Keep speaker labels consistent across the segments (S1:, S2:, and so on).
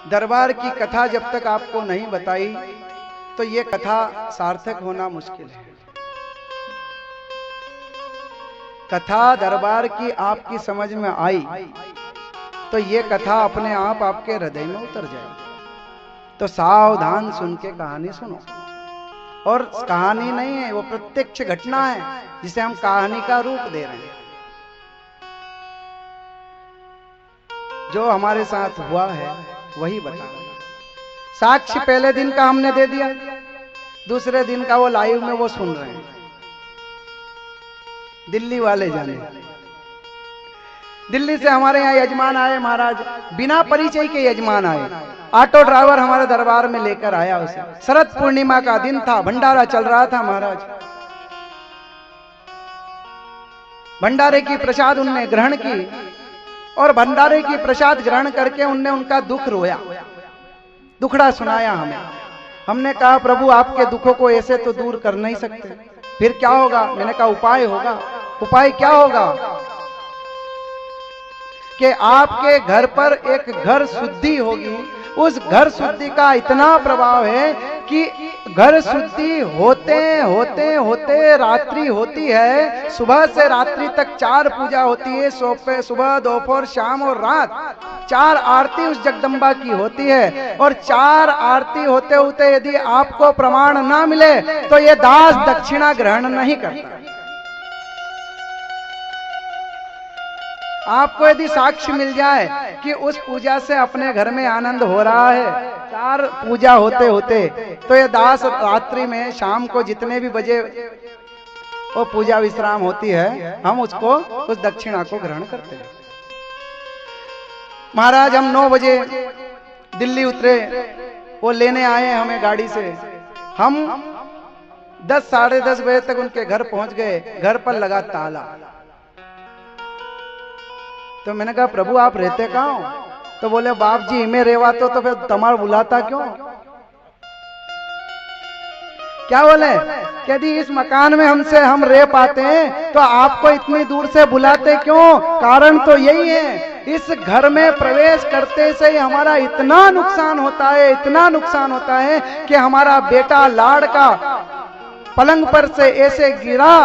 S1: दरबार की कथा जब तक आपको नहीं बताई तो ये कथा सार्थक होना मुश्किल है। कथा दरबार की आपकी समझ में आई तो ये कथा अपने आप आपके हृदय में उतर जाएगी। तो सावधान सुन के कहानी सुनो। और कहानी नहीं है, वो प्रत्यक्ष घटना है जिसे हम कहानी का रूप दे रहे हैं। जो हमारे साथ हुआ है वही बता। साक्ष्य पहले दिन का हमने दे दिया, दूसरे दिन का वो लाइव में वो सुन रहे हैं। दिल्ली वाले जाने, दिल्ली से हमारे यहाँ यजमान आए महाराज, बिना परिचय के यजमान आए। ऑटो ड्राइवर हमारे दरबार में लेकर आया उसे। शरद पूर्णिमा का दिन था, भंडारा चल रहा था महाराज। भंडारे की प्रसाद उनने ग्रहण की और भंडारे की प्रसाद ग्रहण करके उनने उनका दुख रोया, दुखड़ा सुनाया हमें। हमने कहा प्रभु आपके दुखों को ऐसे तो दूर कर नहीं सकते, फिर क्या होगा? मैंने कहा उपाय होगा। उपाय क्या होगा? कि आपके घर पर एक घर शुद्धि होगी। उस घर शुद्धि का इतना प्रभाव है कि घर शुद्धि होते होते होते रात्रि होती है। सुबह से रात्रि तक 4 पूजा होती है, सुबह दोपहर शाम और रात 4 आरती उस जगदम्बा की होती है। और 4 आरती होते होते यदि आपको प्रमाण ना मिले तो ये दास दक्षिणा ग्रहण नहीं करता। आपको यदि साक्ष्य मिल जाए कि उस पूजा से अपने घर में आनंद हो रहा है, 4 पूजा होते होते, तो ये दास रात्रि में शाम को जितने भी बजे वो पूजा विश्राम होती है, हम उसको उस दक्षिणा को ग्रहण करते हैं। महाराज हम 9 बजे दिल्ली उतरे, वो लेने आए हमें गाड़ी से। हम 10 साढ़े 10 बजे तक उनके घर पहुंच गए। घर पर लगा ताला। तो मैंने कहा प्रभु आप रहते कहाँ हो? तो बोले बाप जी मैं रेवा तो फिर तमार बुलाता क्यों? क्या बोले? यदि इस मकान में हम रह पाते हैं तो आपको इतनी दूर से बुलाते क्यों? कारण तो यही है, इस घर में प्रवेश करते से ही हमारा इतना नुकसान होता है, इतना नुकसान होता है कि हमारा बेटा लाड़का पलंग पर से ऐसे गिरा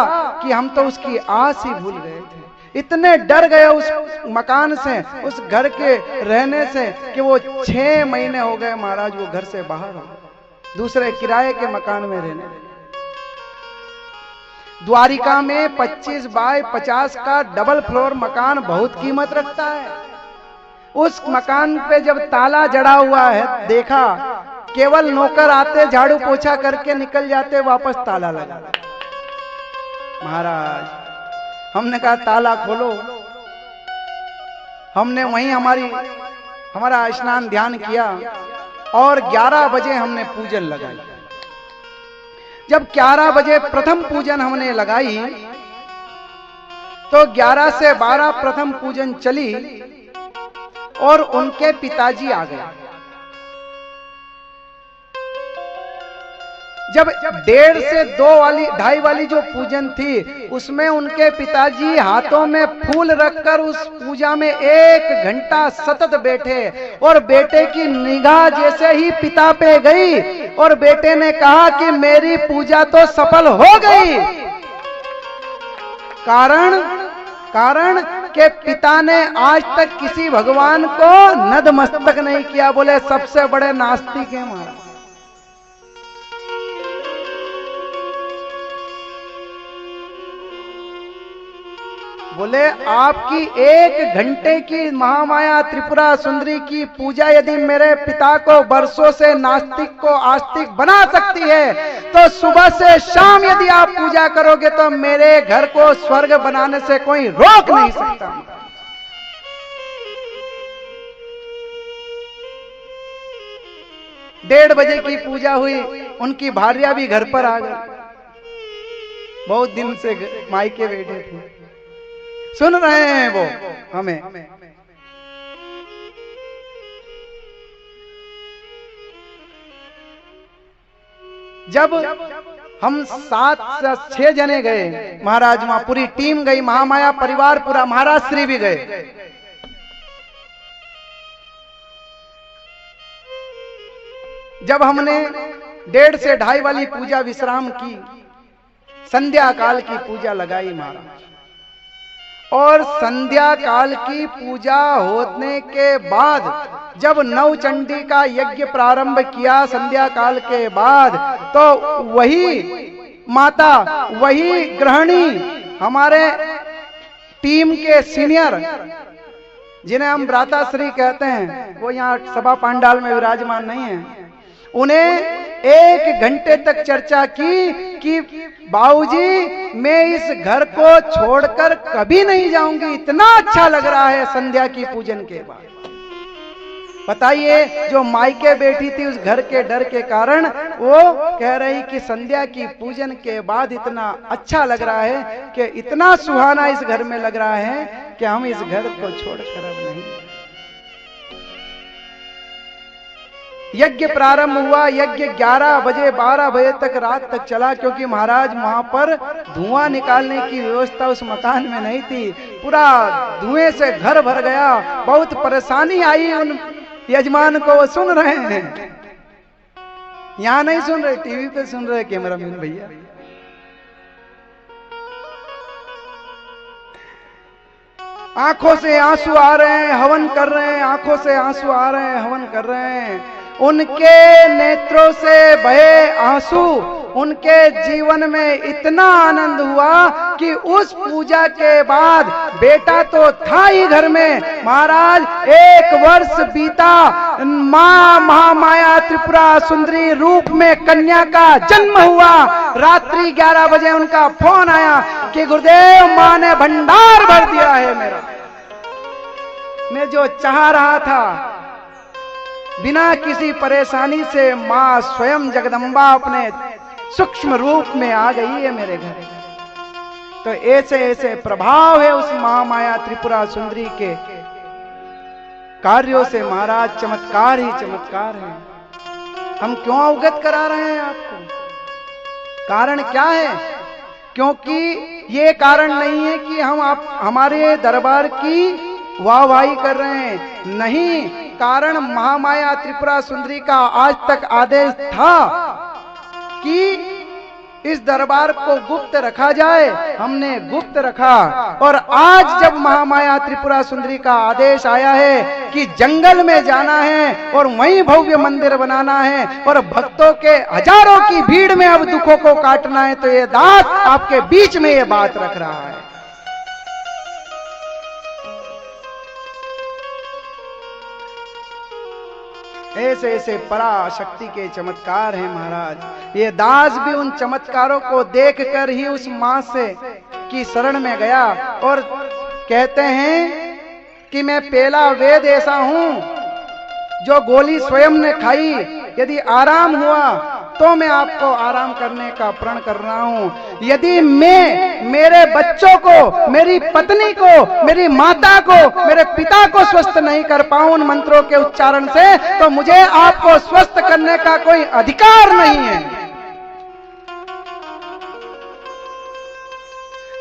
S1: कि हम तो उसकी आस ही भूल गए थे। इतने डर गए उस मकान से, उस घर के रहने से कि वो 6 महीने हो गए महाराज वो घर से बाहर हो, दूसरे किराए के मकान में रहने। द्वारिका में 25 बाय 50 का डबल फ्लोर मकान बहुत कीमत रखता है। उस मकान पे जब ताला जड़ा हुआ है देखा, केवल नौकर आते झाड़ू पोछा करके निकल जाते, वापस ताला लगा। महाराज हमने कहा ताला खोलो। हमने वहीं हमारा स्नान ध्यान किया और 11 बजे हमने पूजन लगाई। जब 11 बजे प्रथम पूजन हमने लगाई तो 11 से 12 प्रथम पूजन चली और उनके पिताजी आ गए। जब 1.5 से 2.5 वाली जो पूजन थी उसमें उनके पिताजी हाथों में फूल रखकर उस पूजा में 1 घंटा सतत बैठे और बेटे की निगाह जैसे ही पिता पे गई और बेटे ने कहा कि मेरी पूजा तो सफल हो गई। कारण के पिता ने आज तक किसी भगवान को नतमस्तक नहीं किया। बोले सबसे बड़े नास्तिक हैं महाराज। बोले आपकी 1 घंटे की महामाया त्रिपुरा सुंदरी की पूजा यदि मेरे पिता को वर्षों से नास्तिक को आस्तिक बना सकती है तो सुबह से शाम यदि आप पूजा करोगे तो मेरे घर को स्वर्ग बनाने से कोई रोक नहीं सकता। 1:30 बजे की पूजा हुई, उनकी भार्या भी घर पर आ गई। बहुत दिन से मायके बैठे थे, सुन रहे हैं वो हमें। जब हम 7 से 6 जने गए महाराज, वहां पूरी टीम गई, महामाया परिवार पूरा, महाराज श्री भी गए। जब हमने 1.5 से 2.5 वाली पूजा विश्राम की, संध्या काल की पूजा लगाई महाराज, और संध्या काल की पूजा होने के बाद जब नवचंडी का यज्ञ प्रारंभ किया संध्या काल के बाद, तो वही माता, वही गृहिणी, हमारे टीम के सीनियर जिन्हें हम भ्राताश्री कहते हैं, वो यहाँ सभा पांडाल में विराजमान नहीं है, उन्हें 1 घंटे तक चर्चा की कि बाबूजी मैं इस घर को छोड़कर कभी नहीं जाऊंगी, इतना अच्छा लग रहा है संध्या की पूजन के बाद। बताइए, जो मायके बैठी थी उस घर के डर के कारण वो कह रही कि संध्या की पूजन के बाद इतना अच्छा लग रहा है, कि इतना सुहाना इस घर में लग रहा है कि हम इस घर को छोड़कर अब नहीं। यज्ञ प्रारंभ हुआ, यज्ञ 11 बजे 12 बजे तक रात तक चला, क्योंकि महाराज वहां पर धुआं निकालने की व्यवस्था उस मकान में नहीं थी, पूरा धुएं से घर भर गया, बहुत परेशानी आई उन यजमान को। वो सुन रहे हैं, यहां नहीं सुन रहे, टीवी पे सुन रहे कैमरामैन भैया। आंखों से आंसू आ रहे हैं, हवन कर रहे हैं, आंखों से आंसू आ रहे हैं, हवन कर रहे हैं। उनके नेत्रों से बहे आंसू, उनके जीवन में इतना आनंद हुआ कि उस पूजा के बाद बेटा तो था ही घर में महाराज, 1 वर्ष बीता, मां महामाया त्रिपुरा सुंदरी रूप में कन्या का जन्म हुआ। रात्रि 11 बजे उनका फोन आया कि गुरुदेव मां ने भंडार भर दिया है मेरा, मैं जो चाह रहा था बिना किसी परेशानी से मां स्वयं जगदम्बा अपने सूक्ष्म रूप में आ गई है मेरे घर। तो ऐसे ऐसे प्रभाव है उस महामाया त्रिपुरा सुंदरी के कार्यों से महाराज, चमत्कार ही चमत्कार है। हम क्यों अवगत करा रहे हैं आपको? कारण क्या है? क्योंकि ये कारण नहीं है कि हम हमारे दरबार की वाहवाही कर रहे हैं, नहीं, कारण महामाया त्रिपुरा सुंदरी का आज तक आदेश था कि इस दरबार को गुप्त रखा जाए, हमने गुप्त रखा। और आज जब महामाया त्रिपुरा सुंदरी का आदेश आया है कि जंगल में जाना है और वहीं भव्य मंदिर बनाना है और भक्तों के हजारों की भीड़ में अब दुखों को काटना है, तो ये दास आपके बीच में ये बात रख रहा है। ऐसे ऐसे पराशक्ति के चमत्कार हैं महाराज। ये दास भी उन चमत्कारों को देखकर ही उस मां से की शरण में गया और कहते हैं कि मैं पहला वेद ऐसा हूं जो गोली स्वयं ने खाई, यदि आराम हुआ तो मैं आपको आराम करने का प्रण कर रहा हूं। यदि मैं मेरे बच्चों को, मेरी पत्नी को, मेरी माता को, मेरे पिता को स्वस्थ नहीं कर पाऊं उन मंत्रों के उच्चारण से, तो मुझे आपको स्वस्थ करने का कोई अधिकार नहीं है।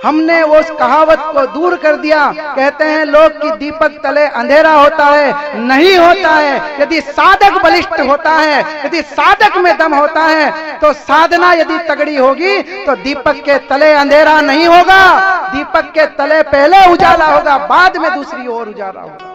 S1: हमने वो उस कहावत को दूर कर दिया। कहते हैं लोग कि दीपक तले अंधेरा होता है, नहीं होता है। यदि साधक बलिष्ठ होता है, यदि साधक में दम होता है, तो साधना यदि तगड़ी होगी तो दीपक के तले अंधेरा नहीं होगा, दीपक के तले पहले उजाला होगा, बाद में दूसरी ओर उजाला होगा।